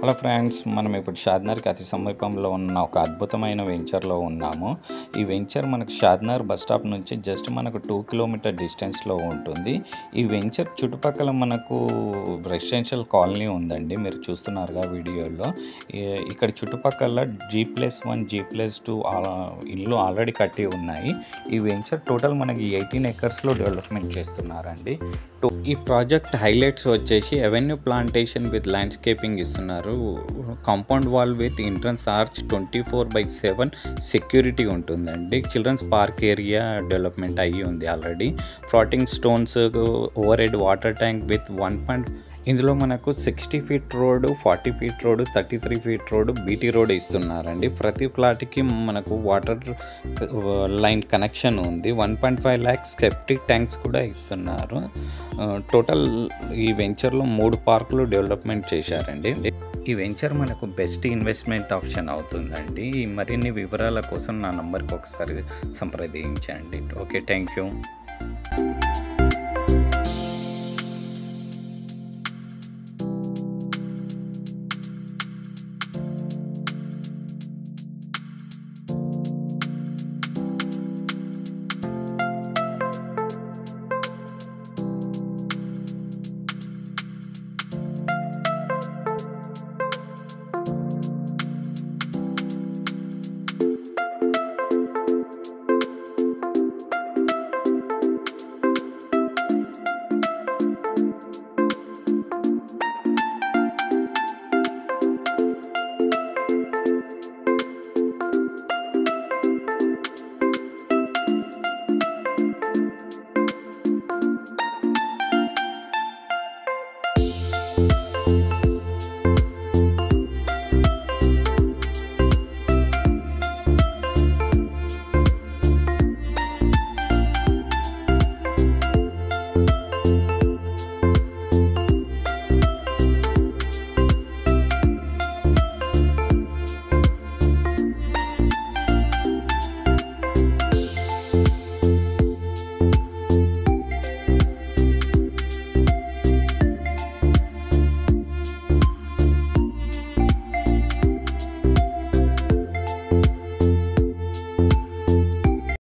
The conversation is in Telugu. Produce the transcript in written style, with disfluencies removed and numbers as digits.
హలో ఫ్రెండ్స్, మనం ఇప్పుడు షాద్నగర్కి అతి సమీపంలో ఉన్న ఒక అద్భుతమైన వెంచర్లో ఉన్నాము. ఈ వెంచర్ మనకు షాద్నగర్ బస్ స్టాప్ నుంచి జస్ట్ మనకు 2 కిలోమీటర్ డిస్టెన్స్లో ఉంటుంది. ఈ వెంచర్ చుట్టుపక్కల మనకు రెసిడెన్షియల్ కాలనీ ఉందండి, మీరు చూస్తున్నారుగా వీడియోలో. ఇక్కడ చుట్టుపక్కల G+1 G+2 ఇల్లు ఆల్రెడీ కట్టి ఉన్నాయి. ఈ వెంచర్ టోటల్ మనకి 18 ఎకర్స్లో డెవలప్మెంట్ చేస్తున్నారండి. ఈ ప్రాజెక్ట్ హైలైట్స్ వచ్చేసి అవెన్యూ ప్లాంటేషన్ విత్ ల్యాండ్స్కేపింగ్ ఇస్తున్నారు. Compound wall with entrance arch 24/7 security ఉంటుందండి. చిల్డ్రన్స్ పార్క్ ఏరియా డెవలప్మెంట్ అయ్యి ఉంది already. Floating stones, over head water tank with 1. ఇందులో మనకు 60 feet road, 40 feet road, 33 feet road, BT road ఇస్తున్నారండి. ప్రతి ప్లాట్కి మనకు వాటర్ లైన్ కనెక్షన్ ఉంది. 1.5 lakhs సెప్టిక్ ట్యాంక్స్ కూడా ఇస్తున్నారు. టోటల్ ఈ వెంచర్లో 3 పార్కులు డెవలప్మెంట్ చేశారండి. ఈ వెంచర్ మనకు బెస్ట్ ఇన్వెస్ట్మెంట్ ఆప్షన్ అవుతుందండి. మరిన్ని వివరాల కోసం నా నంబర్కి ఒకసారి సంప్రదించండి. Okay, thank you.